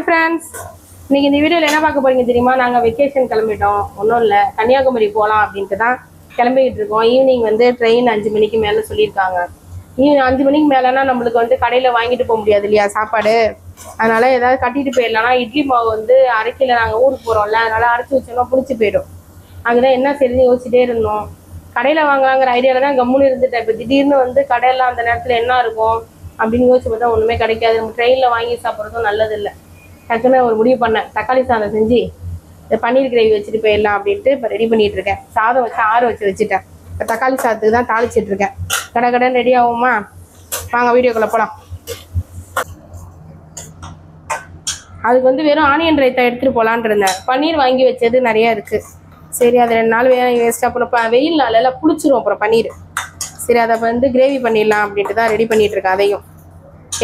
Hi friends, இன்னைக்கு இந்த வீடியோவில் என்ன பார்க்க போறீங்க தெரியுமா? நாங்கள் வெக்கேஷன் கிளம்பிட்டோம். ஒன்றும் இல்லை, கன்னியாகுமரி போகலாம் அப்படின்ட்டு தான் கிளம்பிக்கிட்டு இருக்கோம். ஈவினிங் வந்து ட்ரெயின் 5 மணிக்கு மேலே சொல்லியிருக்காங்க. ஈவினிங் 5 மணிக்கு மேலேனா நம்மளுக்கு வந்து கடையில் வாங்கிட்டு போக முடியாது இல்லையா சாப்பாடு. அதனால ஏதாவது கட்டிட்டு போயிடலாம்னா இட்லி மாவு வந்து அரைக்கல. நாங்கள் ஊருக்கு போகிறோம்ல, அதனால அரைச்சி வச்சோம்னா பிடிச்சி போயிடும். அங்கேதான் என்ன சரின்னு யோசிச்சுட்டே இருந்தோம். கடையில் வாங்கலாங்கிற ஐடியாவில் தான் கம்முன்னு இருந்துட்டேன். இப்போ திடீர்னு வந்து கடையில் அந்த நேரத்தில் என்ன இருக்கும் அப்படின்னு யோசிச்சு பார்த்தா ஒன்றுமே கிடைக்காது. நம்ம ட்ரெயினில் வாங்கி சாப்பிட்றதும் நல்லது இல்லை. டக்குன்னு ஒரு முடிவு பண்ணேன், தக்காளி சாதம் செஞ்சு இந்த பன்னீர் கிரேவி வச்சுட்டு போயிடலாம் அப்படின்ட்டு இப்போ ரெடி பண்ணிட்டு இருக்கேன். சாதம் வச்சு ஆற வச்சுட்டேன். இப்போ தக்காளி சாதத்துக்கு தான் தாளிச்சிட்டு இருக்கேன். கடன் ரெடி ஆகுமா? வாங்க வீடியோக்குள்ள போகலாம். அதுக்கு வந்து வெறும் ஆனியன் ரைத்தா எடுத்துகிட்டு போகலான் இருந்தேன். பன்னீர் வாங்கி வச்சது நிறையா இருக்குது. சரி அது 2 நாள் வேஸ்ட்டாக போனப்போ வெயில் நாளெல்லாம் புளிச்சிரும் அப்புறம் பன்னீர். சரி அதை வந்து கிரேவி பண்ணிடலாம் அப்படின்ட்டு தான் ரெடி பண்ணிட்டு இருக்கேன். அதையும்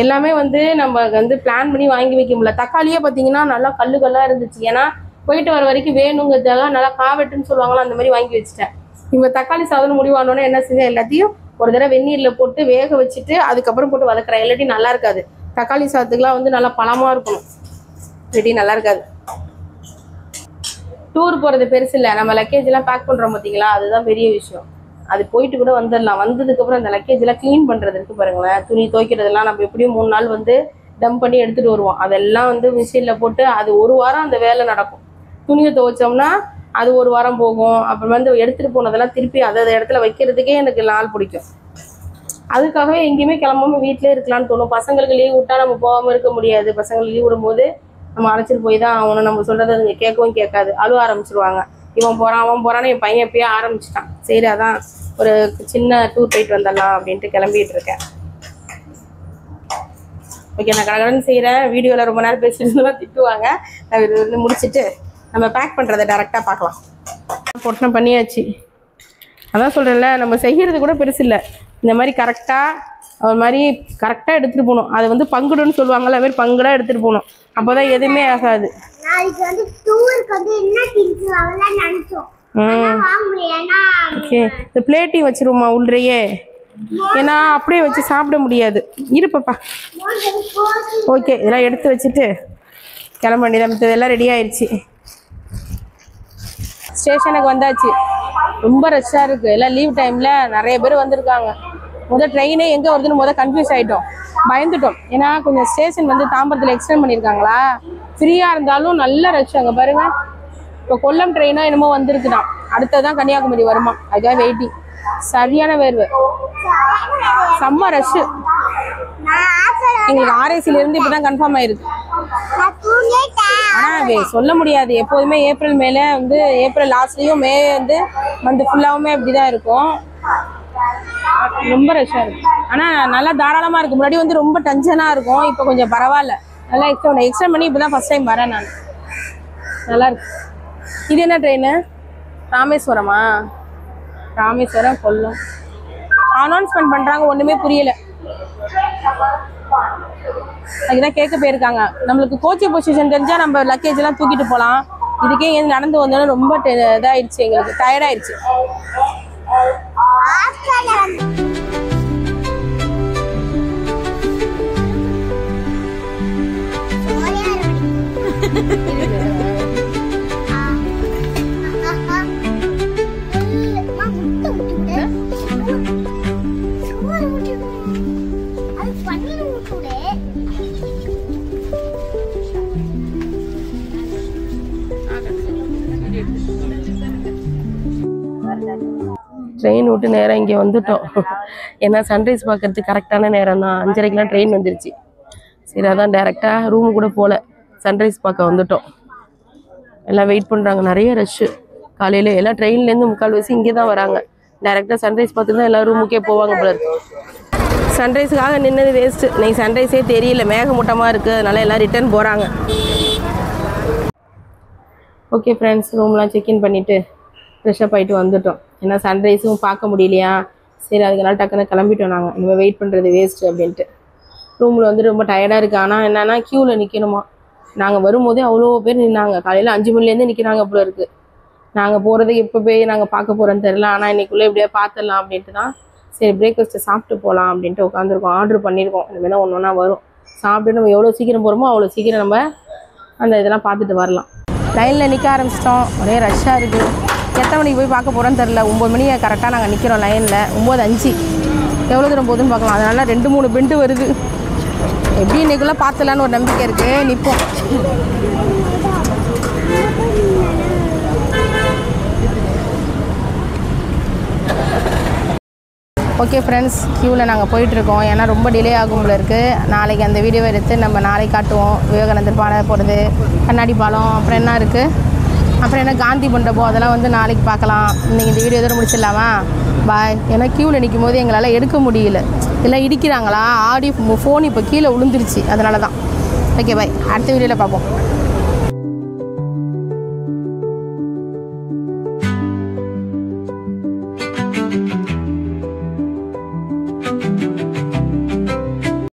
எல்லாமே வந்து நம்ம வந்து பிளான் பண்ணி வாங்கி வைக்க முடியல. தக்காளியே பார்த்தீங்கன்னா நல்லா கல்லாக இருந்துச்சு. ஏன்னா போயிட்டு வர வரைக்கும் வேணுங்கிறதுக்காக நல்லா காவெட்டுன்னு சொல்லுவாங்களோ அந்த மாதிரி வாங்கி வச்சுட்டேன். இப்போ தக்காளி சாதம் முடிவானோன்னே என்ன செஞ்சேன், எல்லாத்தையும் ஒரு தடவை வெந்நீரில் போட்டு வேக வச்சுட்டு அதுக்கப்புறம் போட்டு வதக்குறேன். இல்லாட்டி நல்லா இருக்காது. தக்காளி சாதத்துக்குலாம் வந்து நல்லா பழமாக இருக்கணும், இல்லாட்டி நல்லா இருக்காது. டூர் போகிறது பெருசு இல்லை, நம்ம லக்கேஜெலாம் பேக் பண்ணுறோம் பார்த்தீங்களா, அதுதான் பெரிய விஷயம். அது போயிட்டு கூட வந்துடலாம். வந்ததுக்கப்புறம் அந்த லக்கேஜெலாம் க்ளீன் பண்ணுறது இருக்குது பாருங்களேன். துணி துவைக்கிறதெல்லாம் நம்ம எப்படியும் 3 நாள் வந்து டம்ப் பண்ணி எடுத்துகிட்டு வருவோம். அதெல்லாம் வந்து மிஷினில் போட்டு அது 1 வாரம் அந்த வேலை நடக்கும். துணியை துவைச்சோம்னா அது 1 வாரம் போகும். அப்புறம் வந்து எடுத்துகிட்டு போனதெல்லாம் திருப்பி அதை இடத்துல வைக்கிறதுக்கே எனக்கு நாள் பிடிக்கும். அதுக்காகவே எங்கேயுமே கிளம்பாமல் வீட்டிலே இருக்கலாம்னு தோணும். பசங்களுக்கு லீவ் விட்டால் நம்ம போகாமல் இருக்க முடியாது. பசங்களுக்கு லீவ் விடும்போது நம்ம அழைச்சிட்டு போய் தான் அவனை நம்ம சொல்கிறத அதுங்க கேட்கவும் கேட்காது, அழுவ ஆரம்பிச்சிருவாங்க. இவன் போகிறான் அவன் போகிறான்னு என் பையன் எப்பயே ஆரம்பிச்சிட்டான். சரி அதான் ஒரு சின்ன டூர் போயிட்டு வந்துடலாம் அப்படின்ட்டு கிளம்பிட்டு இருக்கேன். ஓகே, நான் கடகடன்னு செய்கிறேன். வீடியோவில் ரொம்ப நேரம் பேசிட்டு திட்டுவாங்க. நான் இது வந்து முடிச்சுட்டு நம்ம பேக் பண்ணுறதை டேரெக்டாக பார்க்கலாம். பொட்டனை பண்ணியாச்சு. அதான் சொல்கிறேன்ல, நம்ம செய்கிறது கூட பெருசு இல்லை. இந்த மாதிரி கரெக்டாக ஒரு மாதிரி கரெக்டாக எடுத்துகிட்டு போகணும். அது வந்து பங்குடுன்னு சொல்லுவாங்கள்ல, அது மாதிரி பங்குடாக எடுத்துகிட்டு போகணும். அப்போ தான் எதுவுமே ஆகாது. ஓகே, இந்த பிளேட்டையும் வச்சிருவோமா உள்ளேயே, ஏன்னா அப்படியே வச்சு சாப்பிட முடியாது. இருப்பப்பா. ஓகே, இதெல்லாம் எடுத்து வச்சுட்டு கிளம்ப வேண்டியது. மற்றதெல்லாம் ரெடி ஆயிடுச்சு. ஸ்டேஷனுக்கு வந்தாச்சு. ரொம்ப ரஷ்ஷாக இருக்குது. எல்லாம் லீவ் டைமில் நிறைய பேர் வந்திருக்காங்க. ட்ரெயினே எங்கே வருதுன்னு கன்ஃபியூஸ் ஆகிட்டோம், பயந்துட்டோம். ஏன்னா கொஞ்சம் ஸ்டேஷன் வந்து தாம்பரத்தில் எக்ஸ்டெண்ட் பண்ணியிருக்காங்களா, ஃப்ரீயாக இருந்தாலும் நல்ல ரஷ். அங்கே பாருங்க, இப்போ கொல்லம் ட்ரெயினோ என்னமோ வந்திருக்குதான். அடுத்ததான் கன்னியாகுமரி வருமா, அதுக்காக வெயிட்டிங். சரியான வேர்வை, செம்ம ரஷ்ஷு. எங்களுக்கு RAC-லேருந்து இப்போ தான் கன்ஃபார்ம் ஆயிருக்கு. ஆனால் சொல்ல முடியாது, எப்போதுமே ஏப்ரல் மேலே வந்து ஏப்ரல் லாஸ்ட்லேயும் மே வந்து மந்த் ஃபுல்லாகவுமே அப்படி தான் இருக்கும். ரொம்ப ரஷ்ஷாக இருக்கும். ஆனால் நல்லா தாராளமாக இருக்குது. முன்னாடி வந்து ரொம்ப டென்ஷனாக இருக்கும், இப்போ கொஞ்சம் பரவாயில்ல. நல்லா எக்ஸ்டெண்ட் பண்ணி இப்போ தான் ஃபஸ்ட் டைம் வரேன் நான். நல்லா இருக்கு. இது என்ன ட்ரெயின்? ராமேஸ்வரமா? ராமேஸ்வரம் கொல்லம் அனௌன்ஸ்மெண்ட் பண்ணுறாங்க, ஒன்றுமே புரியலை. அதுதான் கேட்க போயிருக்காங்க. நம்மளுக்கு கோச்சி பொசிஷன் தெரிஞ்சால் நம்ம லக்கேஜெலாம் தூக்கிட்டு போகலாம். இதுக்கே ஏன் நடந்து வந்தோன்னா ரொம்ப இதாகிடுச்சு, எங்களுக்கு டயர்டாயிடுச்சு. ட்ரெயின் விட்டு நேராக இங்கே வந்துட்டோம். ஏன்னா சன்ரைஸ் பார்க்கறதுக்கு கரெக்டான நேரம் தான். 5:30க்கெலாம் ட்ரெயின் வந்துருச்சு. சரி அதான் டேரெக்டாக ரூமு கூட போகல, சன்ரைஸ் பார்க்க வந்துட்டோம். எல்லாம் வெயிட் பண்ணுறாங்க, நிறைய ரஷ்ஷு. காலையில் எல்லாம் ட்ரெயின்லேருந்து 3/4 இங்கே தான் வராங்க. டேரெக்டாக சன்ரைஸ் பார்த்துட்டு தான் எல்லாம் ரூமுக்கே போவாங்க போல இருக்கு. சன்ரைஸுக்காக நின்னது வேஸ்ட்டு. இன்னைக்கு சன்ரைஸே தெரியல, மேகமூட்டமாக இருக்குது. அதனால எல்லாம் ரிட்டர்ன் போகிறாங்க. ஓகே ஃப்ரெண்ட்ஸ், ரூம்லாம் செக்இன் பண்ணிவிட்டு ஃப்ரெஷ்ஷப் ஆகிட்டு வந்துட்டோம். ஏன்னா சன்ரைஸும் பார்க்க முடியலையா, சரி அதுக்கெல்லாம் டக்குன்னு கிளம்பிட்டோம். நாங்கள் இனிமேல் வெயிட் பண்ணுறது வேஸ்ட்டு அப்படின்ட்டு. ரூமில் வந்து ரொம்ப டயர்டாக இருக்குது. ஆனால் என்னென்னா க்யூவில் நிற்கணுமா. நாங்கள் வரும்போதே அவ்வளோ பேர் நின்னாங்க. காலையில் 5 மணிலேருந்து நிற்கிறாங்க போல இருக்குது. நாங்கள் போகிறதுக்கு எப்போ போய் நாங்கள் பார்க்க போகிறோன்னு தெரியல. ஆனால் இன்றைக்குள்ளே எப்படியா பார்த்துடலாம் அப்படின்ட்டு தான் சரி பிரேக்ஃபாஸ்ட்டு சாப்பிட்டு போகலாம் அப்படின்ட்டு உட்காந்துருக்கோம். ஆர்டர் பண்ணியிருக்கோம். இனிமேல் தான் ஒன்று ஒன்றா வரும். சாப்பிட்டு நம்ம எவ்வளோ சீக்கிரம் போகிறோமோ அவ்வளோ சீக்கிரம் நம்ம அந்த இதெல்லாம் பார்த்துட்டு வரலாம். லைனில் நிற்க ஆரம்பிச்சிட்டோம். ஒரே ரஷ்ஷாக இருக்குது. எத்தனை மணிக்கு போய் பார்க்க போகிறோன்னு தெரில. 9 மணி கரெக்டாக நாங்கள் நிற்கிறோம் லைனில். 9:05 எவ்வளோ தூரம் போகுதுன்னு பார்க்கலாம். அதனால் 2-3 பெண்டு வருது. எப்படி இன்றைக்குள்ளே பார்த்துலான்னு ஒரு நம்பிக்கை இருக்குது. நிற்போம். ஓகே ஃப்ரெண்ட்ஸ், க்யூவில் நாங்கள் போயிட்டுருக்கோம். ஏன்னா ரொம்ப டிலே ஆகும் போல இருக்குது. நாளைக்கு அந்த வீடியோவை எடுத்து நம்ம நாளைக்கு காட்டுவோம். விவேகானந்தர் பாலம் போகிறது, கண்ணாடி பாலம், அப்புறம் என்ன இருக்குது, அப்புறம் என்ன காந்தி மண்டபம், அதெல்லாம் வந்து நாளைக்கு பார்க்கலாம். இன்றைக்கி இந்த வீடியோ இதோட முடிச்சிடலாமா? பாய். ஏன்னா க்யூவில் நிற்கும் போது எங்களால் எடுக்க முடியல. எல்லாம் இடிக்கிறாங்களா, ஆடி ஃபோன் இப்போ கீழே விழுந்துருச்சு. அதனால தான். Okay bye. அடுத்த வீடியோவில் பார்ப்போம்.